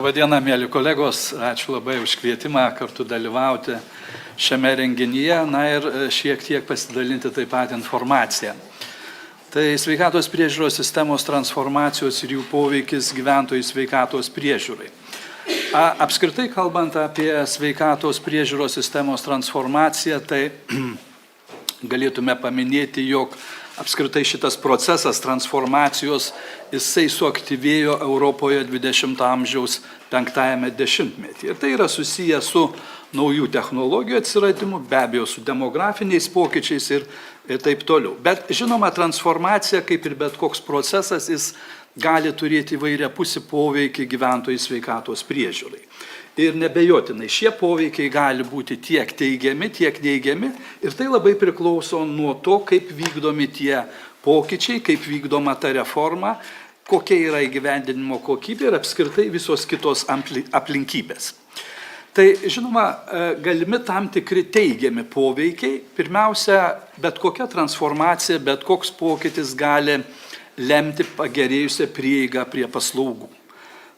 Labadiena, mėly kolegos, ačiū labai už kvietimą kartu dalyvauti šiame renginyje, ir šiek tiek pasidalinti taip pat informaciją. Tai sveikatos priežiūros sistemos transformacijos ir jų poveikis gyventojų sveikatos priežiūrai. Apskritai kalbant apie sveikatos priežiūros sistemos transformaciją, tai galėtume paminėti, jog apskritai šitas procesas transformacijos, jisai suaktyvėjo Europoje 20 amžiaus 5-ame dešimtmetyje. Ir tai yra susiję su naujų technologijų atsiradimu, be abejo su demografiniais pokyčiais ir taip toliau. Bet žinoma, transformacija, kaip ir bet koks procesas, jis gali turėti įvairiapusį poveikį gyventojų sveikatos priežiūrai. Ir nebejotinai šie poveikiai gali būti tiek teigiami, tiek neigiami ir tai labai priklauso nuo to, kaip vykdomi tie pokyčiai, kaip vykdoma ta reforma, kokia yra įgyvendinimo kokybė ir apskritai visos kitos aplinkybės. Tai žinoma, galimi tam tikri teigiami poveikiai. Pirmiausia, bet kokia transformacija, bet koks pokytis gali lemti pagerėjusią prieigą prie paslaugų.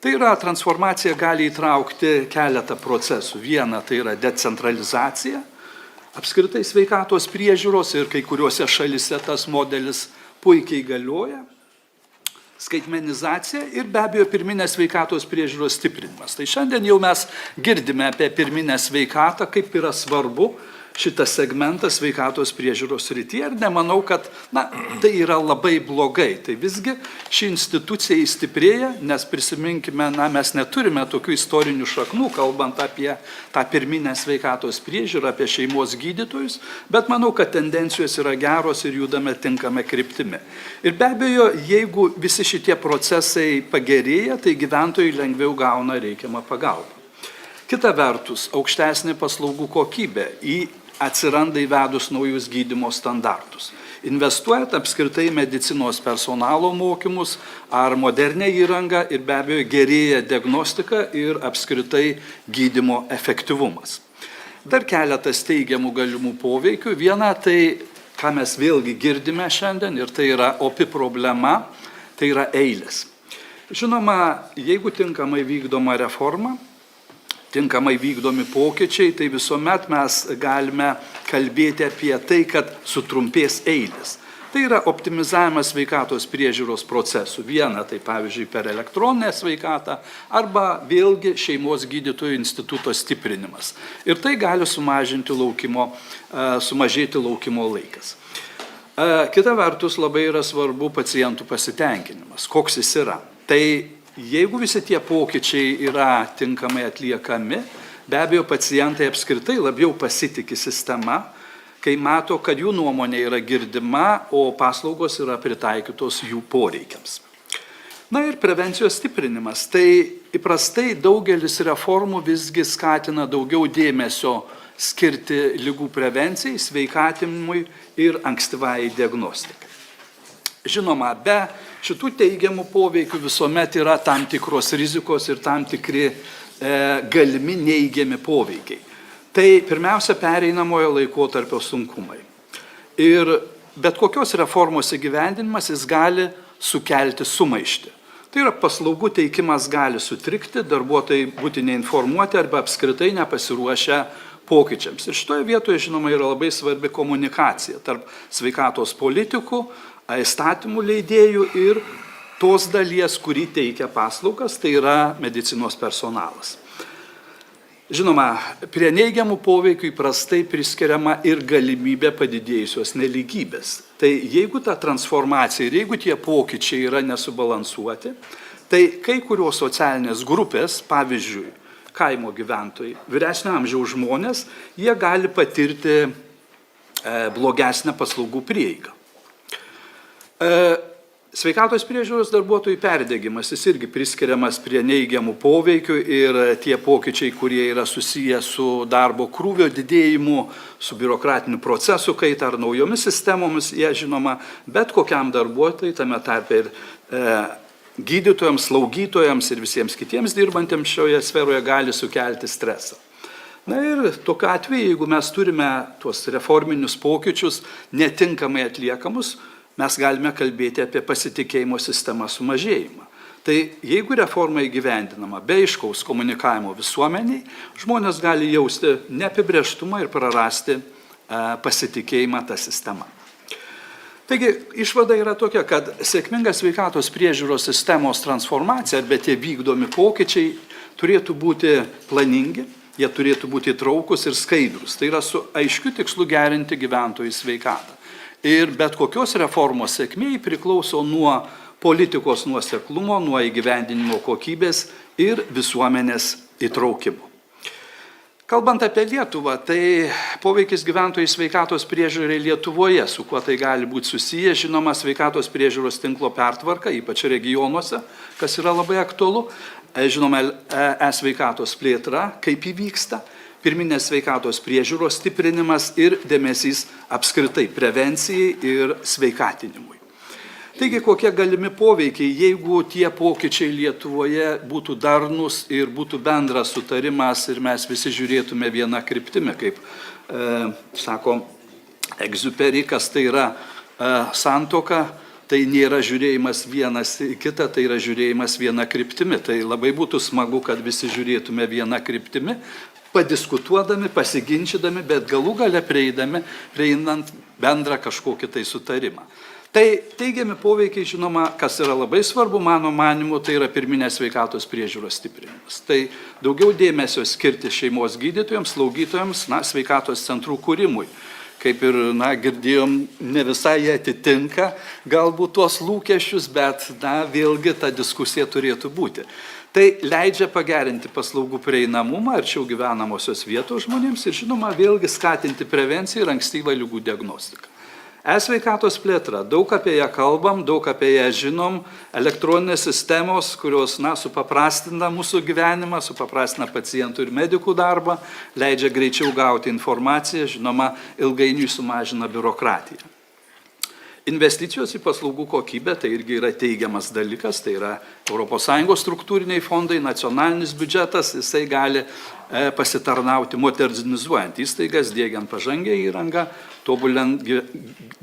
Tai yra, transformacija gali įtraukti keletą procesų. Viena, tai yra decentralizacija, apskritai sveikatos priežiūros ir kai kuriuose šalise tas modelis puikiai galioja. Skaitmenizacija ir be abejo pirminės sveikatos priežiūros stiprinimas. Tai šiandien jau mes girdime apie pirminę sveikatą, kaip yra svarbu šitas segmentas sveikatos priežiūros srityje ir nemanau, kad tai yra labai blogai. Tai visgi ši institucija įstiprėja, nes prisiminkime, mes neturime tokių istorinių šaknų, kalbant apie tą pirminę sveikatos priežiūrą, apie šeimos gydytojus, bet manau, kad tendencijos yra geros ir judame tinkame kryptimi. Ir be abejo, jeigu visi šitie procesai pagerėja, tai gyventojai lengviau gauna reikiamą pagalbą. Kita vertus, aukštesnė paslaugų kokybė atsiranda įvedus naujus gydymo standartus. Investuojant apskritai medicinos personalo mokymus ar modernę įrangą ir be abejo gerėja diagnostika ir apskritai gydymo efektyvumas. Dar keletas teigiamų galimų poveikių. Viena tai, ką mes vėlgi girdime šiandien ir tai yra opi problema, tai yra eilės. Žinoma, jeigu tinkamai vykdoma reforma, tinkamai vykdomi pokyčiai, tai visuomet mes galime kalbėti apie tai, kad sutrumpės eilės. Tai yra optimizavimas sveikatos priežiūros procesų. Viena, tai pavyzdžiui, per elektroninę sveikatą arba vėlgi šeimos gydytojų instituto stiprinimas. Ir tai gali sumažėti laukimo laikas. Kita vertus, labai yra svarbu pacientų pasitenkinimas. Koks jis yra? Tai jeigu visi tie pokyčiai yra tinkamai atliekami, be abejo pacientai apskritai labiau pasitiki sistema, kai mato, kad jų nuomonė yra girdima, o paslaugos yra pritaikytos jų poreikiams. Ir prevencijos stiprinimas. Tai įprastai daugelis reformų visgi skatina daugiau dėmesio skirti ligų prevencijai, sveikatinimui ir ankstyvai diagnostikai. Žinoma, be šitų teigiamų poveikių visuomet yra tam tikros rizikos ir tam tikri galimi neigiami poveikiai. Tai pirmiausia pereinamojo laikotarpio sunkumai. Ir bet kokios reformos įgyvendinimas jis gali sukelti sumaištį. Tai yra paslaugų teikimas gali sutrikti, darbuotojai būti neinformuoti arba apskritai nepasiruošę pokyčiams. Ir šitoje vietoje, žinoma, yra labai svarbi komunikacija tarp sveikatos politikų, įstatymų leidėjų ir tos dalies, kuri teikia paslaugas, tai yra medicinos personalas. Žinoma, prie neigiamų poveikių įprastai priskiriama ir galimybė padidėjusios nelygybės. Tai jeigu ta transformacija ir jeigu tie pokyčiai yra nesubalansuoti, tai kai kurios socialinės grupės, pavyzdžiui, kaimo gyventojai, vyresnio amžiaus žmonės, jie gali patirti blogesnę paslaugų prieigą. Sveikatos priežiūros darbuotojų perdegimas, jis irgi priskiriamas prie neigiamų poveikių ir tie pokyčiai, kurie yra susiję su darbo krūvio didėjimu, su biurokratiniu procesu kaita ar naujomis sistemomis, jie žinoma bet kokiam darbuotojui, tame tarpe ir gydytojams, slaugytojams ir visiems kitiems dirbantiems šioje sferoje gali sukelti stresą. Ir tokiu atveju, jeigu mes turime tuos reforminius pokyčius netinkamai atliekamus, mes galime kalbėti apie pasitikėjimo sistemą sumažėjimą. Tai jeigu reforma įgyvendinama be aiškaus komunikavimo visuomeniai, žmonės gali jausti neapibrėžtumą ir prarasti pasitikėjimą tą sistemą. Taigi, išvada yra tokia, kad sėkminga sveikatos priežiūros sistemos transformacija arba tie vykdomi pokyčiai turėtų būti planingi, jie turėtų būti įtraukus ir skaidrus. Tai yra su aiškiu tikslu gerinti gyventojų sveikatą. Ir bet kokios reformos sėkmė priklauso nuo politikos nuoseklumo, nuo įgyvendinimo kokybės ir visuomenės įtraukimo. Kalbant apie Lietuvą, tai poveikis gyventojų sveikatos priežiūrai Lietuvoje, su kuo tai gali būti susiję, žinoma, sveikatos priežiūros tinklo pertvarka, ypač regionuose, kas yra labai aktualu, žinoma, e-sveikatos plėtra, kaip įvyksta, pirminės sveikatos priežiūros stiprinimas ir dėmesys apskritai prevencijai ir sveikatinimui. Taigi, kokie galimi poveikiai, jeigu tie pokyčiai Lietuvoje būtų darnus ir būtų bendras sutarimas ir mes visi žiūrėtume vieną kryptimį, kaip sako Egziuperi, kas tai yra santuoka, tai nėra žiūrėjimas vienas į kitą, tai yra žiūrėjimas viena kryptimi. Tai labai būtų smagu, kad visi žiūrėtume vieną kryptimi, padiskutuodami, pasiginčydami, bet galų gale prieinant bendrą kažkokį tai sutarimą. Tai teigiami poveikiai, žinoma, kas yra labai svarbu, mano manimu, tai yra pirminės sveikatos priežiūros stiprinimas. Tai daugiau dėmesio skirti šeimos gydytojams, slaugytojams, sveikatos centrų kūrimui. Kaip ir, girdėjom, ne visai jie atitinka galbūt tuos lūkesčius, bet, vėlgi ta diskusija turėtų būti. Tai leidžia pagerinti paslaugų prieinamumą arčiau gyvenamosios vietos žmonėms ir, žinoma, vėlgi skatinti prevenciją ir ankstyvą ligų diagnostiką. E-sveikatos plėtra, daug apie ją kalbam, daug apie ją žinom, elektroninės sistemos, kurios, supaprastina mūsų gyvenimą, supaprastina pacientų ir medikų darbą, leidžia greičiau gauti informaciją, žinoma, ilgainiui sumažina biurokratiją. Investicijos į paslaugų kokybę, tai irgi yra teigiamas dalykas, tai yra ES struktūriniai fondai, nacionalinis biudžetas, jisai gali pasitarnauti modernizuojant įstaigas, diegiant pažangę įrangą, tobulinant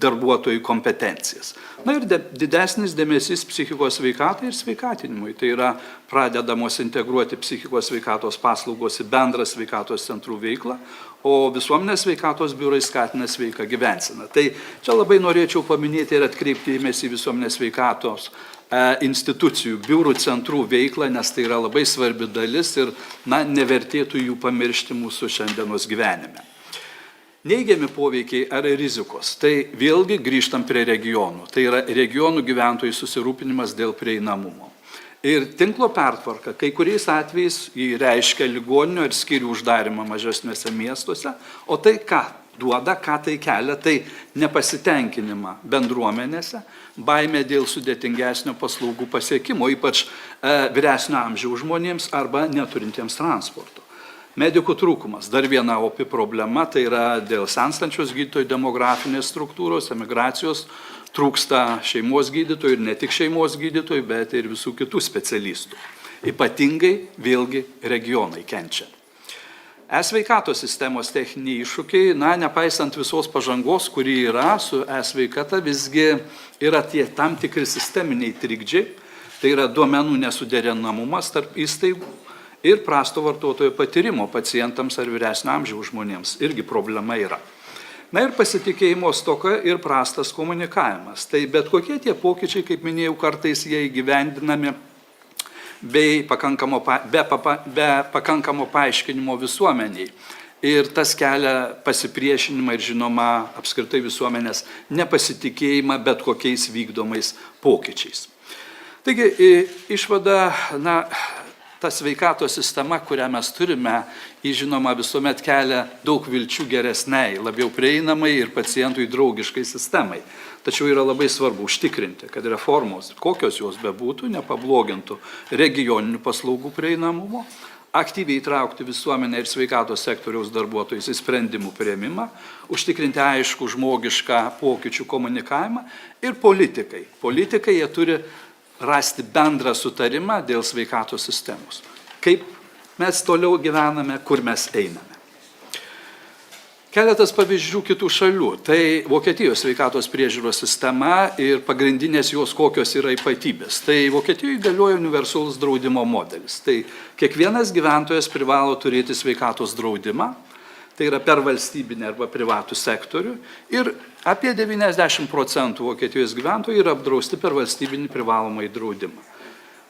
darbuotojų kompetencijas. Ir didesnis dėmesys psichikos sveikatai ir sveikatinimui. Tai yra pradedamos integruoti psichikos sveikatos paslaugos į bendrą sveikatos centrų veiklą, o visuomenės sveikatos biurai skatina sveiką gyvenseną. Tai čia labai norėčiau paminėti ir atkreipti dėmesį į visuomenės sveikatos institucijų, biurų centrų veiklą, nes tai yra labai svarbi dalis ir nevertėtų jų pamiršti mūsų šiandienos gyvenime. Neigiami poveikiai ar rizikos. Tai vėlgi grįžtam prie regionų. Tai yra regionų gyventojų susirūpinimas dėl prieinamumo. Ir tinklo pertvarka kai kuriais atvejais reiškia ligoninių ir skyrių uždarimą mažesniuose miestuose, o tai ką duoda, ką tai kelia, tai nepasitenkinimą bendruomenėse, baimė dėl sudėtingesnio paslaugų pasiekimo, ypač vyresnio amžiaus žmonėms arba neturintiems transporto. Medikų trūkumas, dar viena opi problema, tai yra dėl senstančios gydytojų demografinės struktūros, emigracijos, trūksta šeimos gydytojų ir ne tik šeimos gydytojų, bet ir visų kitų specialistų. Ypatingai vėlgi regionai kenčia. E-sveikatos sistemos techniniai iššūkiai, nepaisant visos pažangos, kuri yra su e-sveikata, visgi yra tie tam tikri sisteminiai trikdžiai, tai yra duomenų nesuderinamumas tarp įstaigų ir prasto vartotojo patyrimo pacientams ar vyresnio amžiaus žmonėms. Irgi problema yra. Ir pasitikėjimo stoka ir prastas komunikavimas. Tai bet kokie tie pokyčiai, kaip minėjau, kartais jie įgyvendinami be pakankamo paaiškinimo visuomeniai. Ir tas kelia pasipriešinimą ir, žinoma, apskritai visuomenės nepasitikėjimą bet kokiais vykdomais pokyčiais. Taigi, išvada, ta sveikatos sistema, kurią mes turime, žinoma, visuomet kelia daug vilčių geresniai, labiau prieinamai ir pacientui draugiškai sistemai. Tačiau yra labai svarbu užtikrinti, kad reformos, kokios jos bebūtų, nepablogintų regioninių paslaugų prieinamumo, aktyviai įtraukti visuomenę ir sveikatos sektoriaus darbuotojus į sprendimų priėmimą, užtikrinti aišku žmogišką pokyčių komunikavimą ir politikai. Politikai jie turi rasti bendrą sutarimą dėl sveikatos sistemos. Kaip mes toliau gyvename, kur mes einame. Keletas pavyzdžių kitų šalių. Tai Vokietijos sveikatos priežiūros sistema ir pagrindinės jos kokios yra ypatybės. Tai Vokietijoje galioja universalus draudimo modelis. Tai kiekvienas gyventojas privalo turėti sveikatos draudimą, tai yra per valstybinę arba privatų sektorių. Ir apie 90% Vokietijos gyventojų yra apdrausti per valstybinį privalomąjį draudimą.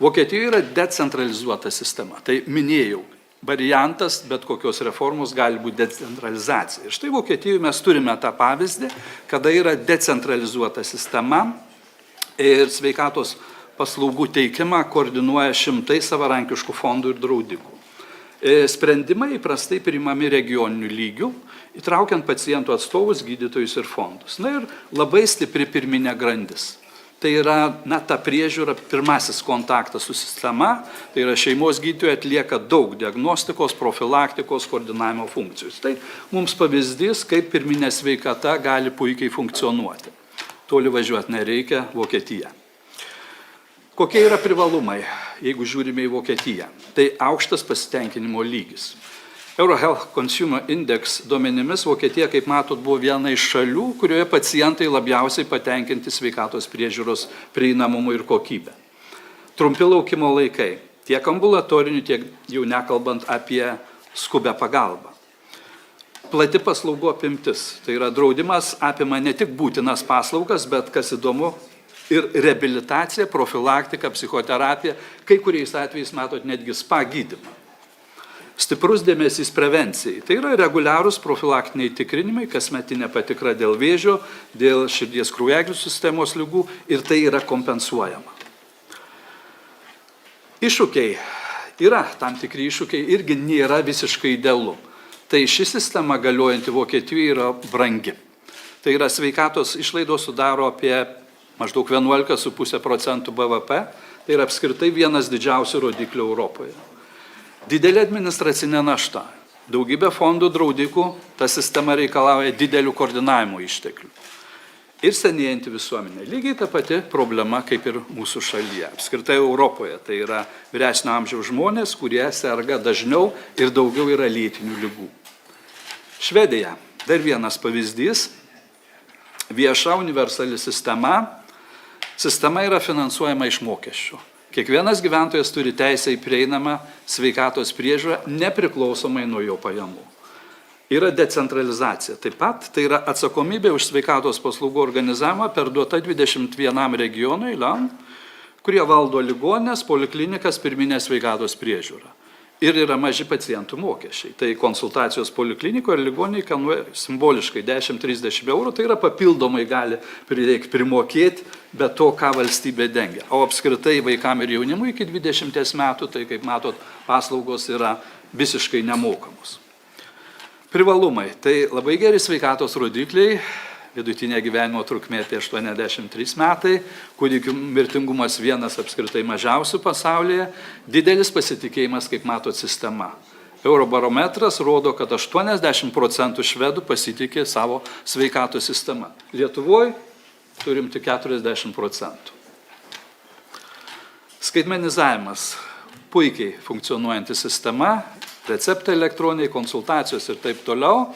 Vokietijoje yra decentralizuota sistema. Tai minėjau, variantas bet kokios reformos gali būti decentralizacija. Ir štai Vokietijoje mes turime tą pavyzdį, kada yra decentralizuota sistema ir sveikatos paslaugų teikimą koordinuoja šimtai savarankiškų fondų ir draudikų. Sprendimai įprastai priimami regioniniu lygiu, įtraukiant pacientų atstovus, gydytojus ir fondus. Na ir labai stipri pirminė grandis. Tai yra, ta priežiūra, pirmasis kontaktas su sistema, tai yra šeimos gydytojai atlieka daug diagnostikos, profilaktikos, koordinavimo funkcijų. Tai mums pavyzdys, kaip pirminė sveikata gali puikiai funkcionuoti. Toli važiuoti nereikia, Vokietija. Kokie yra privalumai, jeigu žiūrime į Vokietiją? Tai aukštas pasitenkinimo lygis. Eurohealth Consumer Index duomenimis Vokietija, kaip matot, buvo viena iš šalių, kurioje pacientai labiausiai patenkinti sveikatos priežiūros prieinamumu ir kokybę. Trumpi laukimo laikai, tiek ambulatorinių, tiek jau nekalbant apie skubę pagalbą. Plati paslaugų apimtis, tai yra draudimas apima ne tik būtinas paslaugas, bet kas įdomu, ir reabilitacija, profilaktika, psichoterapija, kai kuriais atvejais matot netgi spa gydymą. Stiprus dėmesys prevencijai. Tai yra reguliarūs profilaktiniai tikrinimai, kasmetinė patikra dėl vėžio, dėl širdies kraujagyslių sistemos ligų ir tai yra kompensuojama. Iššūkiai. Yra tam tikri iššūkiai, irgi nėra visiškai idealu. Tai ši sistema galiojanti Vokietijoje yra brangi. Tai yra sveikatos išlaidos sudaro apie maždaug 11,5% BVP, tai yra apskritai vienas didžiausių rodiklių Europoje. Didelė administracinė našta. Daugybė fondų, draudikų, ta sistema reikalauja didelių koordinavimo išteklių. Ir senėjanti visuomenė. Lygiai ta pati problema kaip ir mūsų šalyje. Apskritai Europoje tai yra vyresnio amžiaus žmonės, kurie serga dažniau ir daugiau yra lėtinių ligų. Švedija. Dar vienas pavyzdys. Vieša universali sistema. Sistema yra finansuojama iš mokesčių. Kiekvienas gyventojas turi teisę į prieinamą sveikatos priežiūrą nepriklausomai nuo jo pajamų. Yra decentralizacija. Taip pat tai yra atsakomybė už sveikatos paslaugų organizavimą perduota 21 regionui, kurie valdo ligoninės, poliklinikas, pirminę sveikatos priežiūrą. Ir yra maži pacientų mokesčiai. Tai konsultacijos poliklinikoje ir ligoninėje kainuoja simboliškai 10-30 eurų, tai yra papildomai gali prireikti primokėti, bet to, ką valstybė dengia. O apskritai vaikam ir jaunimui iki 20 metų, tai kaip matot, paslaugos yra visiškai nemokamos. Privalumai. Tai labai geri sveikatos rodikliai, vidutinė gyvenimo trukmė apie 83 metai, kūdikių mirtingumas vienas apskritai mažiausių pasaulyje, didelis pasitikėjimas, kaip matot, sistema. Eurobarometras rodo, kad 80% švedų pasitikė savo sveikatos sistema. Lietuvoje turim tik 40%. Skaitmenizavimas. Puikiai funkcionuojanti sistema, receptai elektroniniai, konsultacijos ir taip toliau.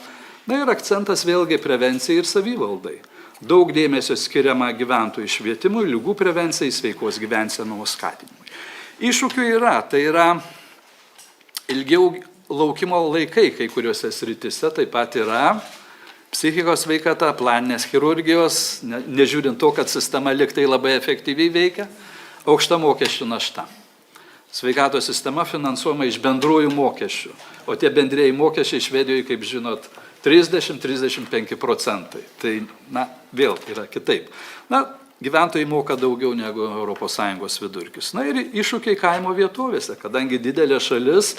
Na ir akcentas vėlgi prevencijai ir savivaldai. Daug dėmesio skiriama gyventojų švietimui, ligų prevencijai, sveikos gyvensenos skatinimui. Iššūkių yra, tai yra ilgiau laukimo laikai kai kuriuose sritise, taip pat yra psichikos sveikata, planinės chirurgijos, nežiūrint to, kad sistema liktai labai efektyviai veikia, aukšta mokesčių našta. Sveikatos sistema finansuojama iš bendrųjų mokesčių, o tie bendrieji mokesčiai Švedijoje, kaip žinot, 30-35%. Tai, vėl yra kitaip. Gyventojai moka daugiau negu ES vidurkis. Ir iššūkiai kaimo vietovėse, kadangi didelė šalis,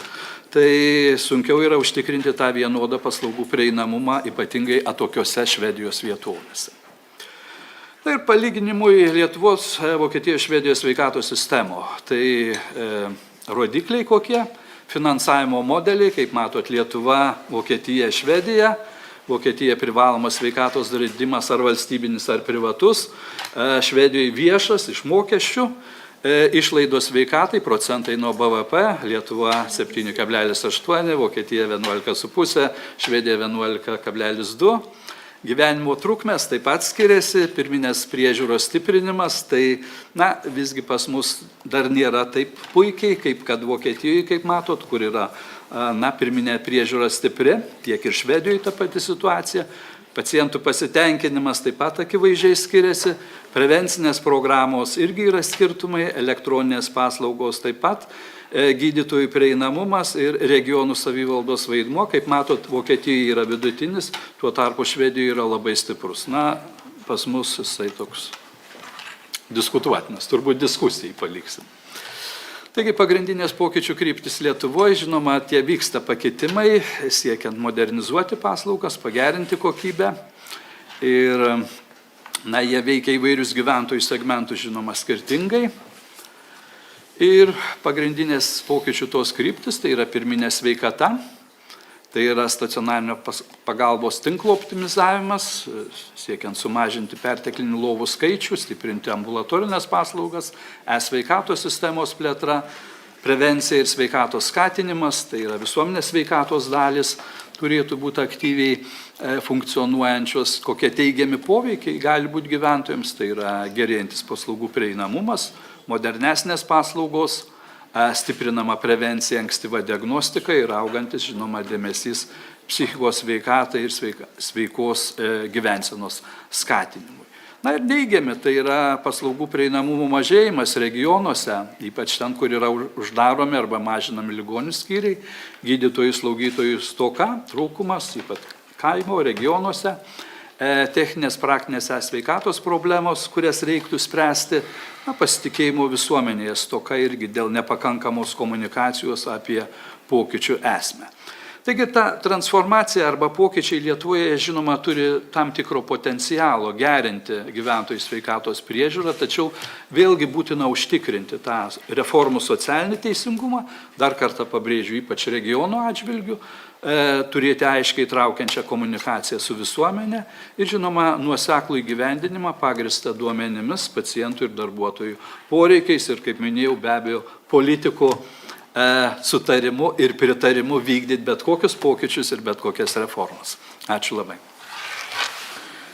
tai sunkiau yra užtikrinti tą vienodą paslaugų prieinamumą, ypatingai atokiose Švedijos vietovėse. Ir palyginimui Lietuvos, Vokietijos, Švedijos sveikatos sistemo. Tai rodikliai kokie? Finansavimo modeliai, kaip matot, Lietuva, Vokietija, Švedija. Vokietija privalomas sveikatos draudimas ar valstybinis ar privatus. Švedijoje viešas iš mokesčių. Išlaidos sveikatai procentai nuo BVP, Lietuva 7,8, Vokietija 11,5, Švedija 11,2. Gyvenimo trukmės taip pat skiriasi, pirminės priežiūros stiprinimas, tai visgi pas mus dar nėra taip puikiai, kaip kad Vokietijoje, kaip matot, kur yra pirminė priežiūra stipri, tiek ir Švedijoje ta pati situacija. Pacientų pasitenkinimas taip pat akivaizdžiai skiriasi, prevencinės programos irgi yra skirtumai, elektroninės paslaugos taip pat, gydytojų prieinamumas ir regionų savivaldos vaidmuo, kaip matot, Vokietijoje yra vidutinis, tuo tarpu Švedijoje yra labai stiprus. Pas mus jisai toks diskutuotinas, turbūt diskusijai paliksim. Taigi pagrindinės pokyčių kryptis Lietuvoje, žinoma, tie vyksta pakitimai, siekiant modernizuoti paslaugas, pagerinti kokybę. Ir jie veikia įvairius gyventojų segmentus, žinoma, skirtingai. Ir pagrindinės pokyčių tos kryptis, tai yra pirminė sveikata, tai yra stacionarinio pagalbos tinklo optimizavimas, siekiant sumažinti perteklinių lovų skaičių, stiprinti ambulatorinės paslaugas, e-sveikatos sistemos plėtra, prevencija ir sveikatos skatinimas, tai yra visuomenės sveikatos dalis, turėtų būti aktyviai funkcionuojančios, kokie teigiami poveikiai gali būti gyventojams, tai yra gerėjantis paslaugų prieinamumas, modernesnės paslaugos, stiprinama prevencija, ankstyva diagnostika ir augantis, žinoma, dėmesys psichikos sveikatai ir sveikos gyvensenos skatinimui. Ir neigiami, tai yra paslaugų prieinamumo mažėjimas regionuose, ypač ten, kur yra uždaromi arba mažinami ligonių skyriai, gydytojų, slaugytojų stoka, trūkumas, ypač kaimo regionuose, techninės praktinės sveikatos problemos, kurias reiktų spręsti, pasitikėjimo visuomenėje stoka irgi dėl nepakankamos komunikacijos apie pokyčių esmę. Taigi ta transformacija arba pokyčiai Lietuvoje, žinoma, turi tam tikro potencialo gerinti gyventojų sveikatos priežiūrą, tačiau vėlgi būtina užtikrinti tą reformų socialinį teisingumą, dar kartą pabrėžiu, ypač regionų atžvilgių, turėti aiškiai traukiančią komunikaciją su visuomenė ir, žinoma, nuoseklų įgyvendinimą pagrįstą duomenimis, pacientų ir darbuotojų poreikiais ir, kaip minėjau, be abejo, politikų sutarimu ir pritarimu vykdyti bet kokius pokyčius ir bet kokias reformas. Ačiū labai.